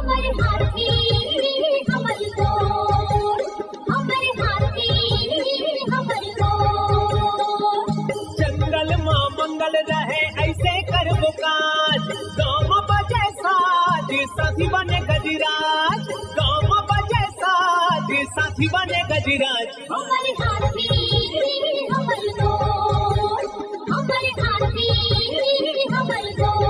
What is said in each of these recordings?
हमारे हाथी हमर गोर, हमारे हाथी हमर गोर। जंगल मां मंगल रहे ऐसे करबो काज, गाँव बजे साज साथी बने गजराज, गाँव बजे साज साथी बने गजराज। हमारे हाथी हमर गोर, हमारे हाथी हमर गोर।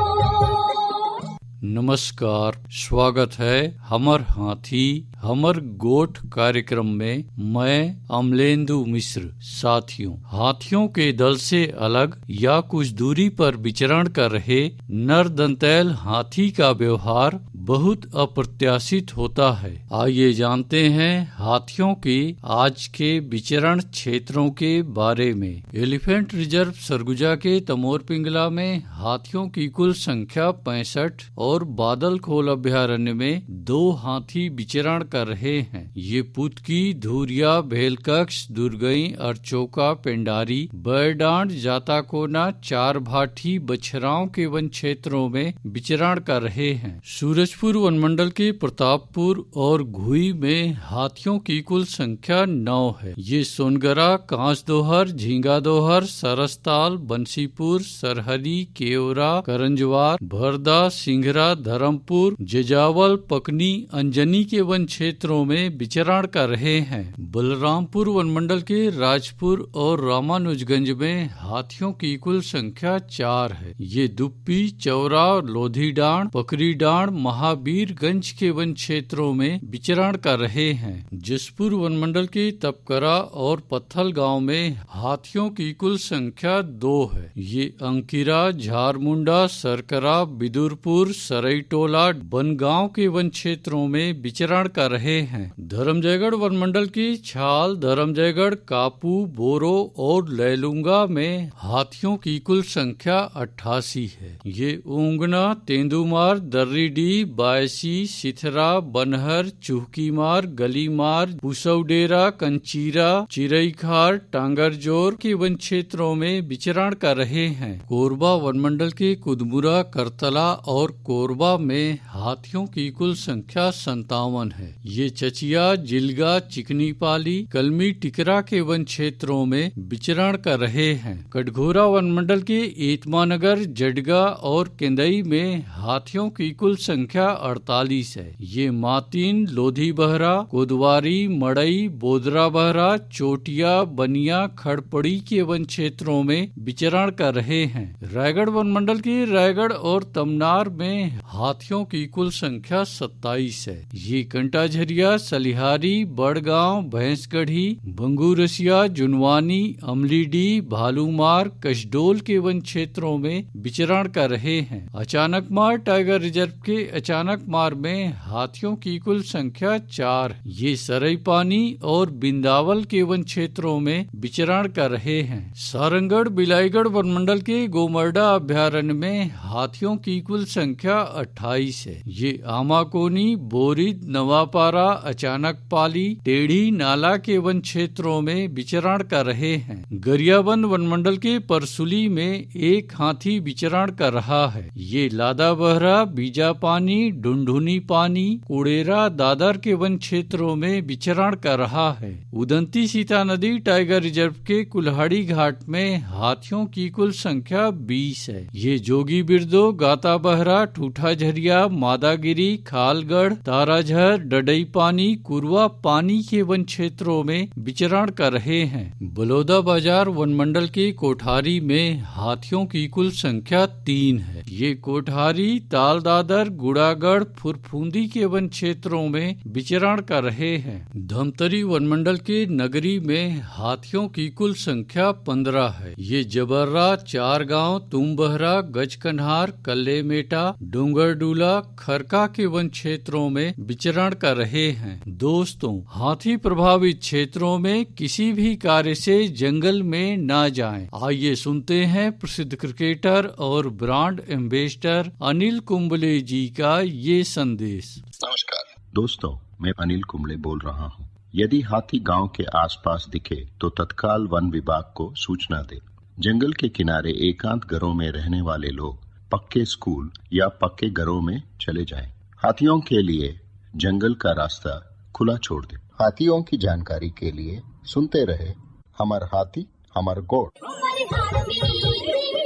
नमस्कार, स्वागत है हमर हाथी हमर गोठ कार्यक्रम में। मैं अमलेंदु मिश्र। साथियों, हाथियों के दल से अलग या कुछ दूरी पर विचरण कर रहे नर दंतैल हाथी का व्यवहार बहुत अप्रत्याशित होता है। आइए जानते हैं हाथियों के आज के विचरण क्षेत्रों के बारे में। एलिफेंट रिजर्व सरगुजा के तमोर पिंगला में हाथियों की कुल संख्या 65 और बादल खोल अभ्यारण्य में 2 हाथी विचरण कर रहे हैं। ये पुतकी, धुरिया, भेलकक्ष, दुर्गई, अरचोका, पेंडारी, बैरडांड, जाताकोना, चार भाठी, बछराओं के वन क्षेत्रों में विचरण कर रहे हैं। सूरजपुर वनमंडल के प्रतापपुर और घुई में हाथियों की कुल संख्या 9 है। ये सोनगरा, कांसदोहर, झींगादोहर, सरसताल, बंसीपुर, सरहरी, केवरा, करंजवार, भरदा, सिंघरा, धर्मपुर, जजावल, पकनी, अंजनी के वन क्षेत्रों में विचरण कर रहे हैं। बलरामपुर वनमंडल के राजपुर और रामानुजगंज में हाथियों की कुल संख्या 4 है। ये दुप्पी, चौरा, लोधीडांड, पकरीडांड, महावीरगंज के वन क्षेत्रों में विचरण कर रहे हैं। जसपुर वनमंडल के तपकरा और पत्थल गांव में हाथियों की कुल संख्या 2 है। ये अंकिरा, झारमुंडा, सरकरा, बिदुरपुर, सरईटोला, बनगांव के वन क्षेत्रों में विचरण कर रहे हैं। धर्मजयगढ़ वनमंडल की छाल, धर्मजयगढ़, कापू, बोरो और लैलूंगा में हाथियों की कुल संख्या 88 है। ये ऊंगना, तेंदुमार, दर्रीडी, बायसी, सिथरा, बनहर, चुहकीमार, गलीमार, पुसौडेरा, कंचीरा, चिरईखार, टांगरजोर के वन क्षेत्रों में विचरण कर रहे हैं। कोरबा वनमंडल के कुदमुरा, करतला और कोरबा में हाथियों की कुल संख्या 57 है। ये चचिया, जिलगा, चिकनीपाली, कलमी, टिकरा के वन क्षेत्रों में विचरण कर रहे हैं। कटघोरा वनमंडल के एतमानगर, जडगा और केंदई में हाथियों की कुल संख्या 48 है। ये मातीन, लोधी बहरा, कोदवारी, मड़ई, बोदरा बहरा, चोटिया, बनिया, खड़पड़ी के वन क्षेत्रों में विचरण कर रहे हैं। रायगढ़ वनमंडल के रायगढ़ और तमनार में हाथियों की कुल संख्या 27 है। ये कंटाझरिया, सलिहारी, बड़गांव, भैंसगढ़ी, भंगूरसिया, जुनवानी, अमलीडी, भालूमार, कशडोल के वन क्षेत्रों में विचरण कर रहे हैं। अचानकमार टाइगर रिजर्व के अचानकमार में हाथियों की कुल संख्या 4। ये सरईपानी और बिंदावल के वन क्षेत्रों में विचरण कर रहे हैं। सारंगढ़ बिलाईगढ़ वनमंडल के गोमर्डा अभ्यारण्य में हाथियों की कुल संख्या 28 है। ये आमाकोनी, बोरिद, नवापारा, अचानकपाली, टेढ़ी नाला के वन क्षेत्रों में विचरण कर रहे हैं। गरियाबंद वनमंडल के परसुली में एक हाथी विचरण कर रहा है। ये लादा बहरा, बीजापानी, ढुंढुनी पानी, कुड़ेरा, दादर के वन क्षेत्रों में विचरण कर रहा है। उदंती सीता नदी टाइगर रिजर्व के कुल्हाड़ी घाट में हाथियों की कुल संख्या 20 है। ये जोगी बिरदो, गाता बहरा, ठूठा झरिया, मादागिरी, खालगढ़, ताराझर, डडई पानी, कुरवा पानी के वन क्षेत्रों में विचरण कर रहे हैं। बलौदा बाजार वनमंडल के कोठारी में हाथियों की कुल संख्या 3 है। ये कोठारी, ताल दादर, गुड़ागढ़, फुरफुंदी के वन क्षेत्रों में विचरण कर रहे हैं। धमतरी वनमंडल के नगरी में हाथियों की कुल संख्या 15 है। ये जबर्रा, चार गांव, तुम्बहरा, गजकन्हार, कल्लेमेटा, डूंगरडूला, खरका के वन क्षेत्रों में विचरण कर रहे हैं। दोस्तों, हाथी प्रभावित क्षेत्रों में किसी भी कार्य से जंगल में न जाएं। आइए सुनते हैं प्रसिद्ध क्रिकेटर और ब्रांड एम्बेसडर अनिल कुंबले जी का ये संदेश। नमस्कार दोस्तों, मैं अनिल कुंबले बोल रहा हूँ। यदि हाथी गांव के आसपास दिखे तो तत्काल वन विभाग को सूचना दे। जंगल के किनारे एकांत घरों में रहने वाले लोग पक्के स्कूल या पक्के घरों में चले जाएं। हाथियों के लिए जंगल का रास्ता खुला छोड़ दे। हाथियों की जानकारी के लिए सुनते रहे हमर हाथी हमर गोठ। हमर हाथी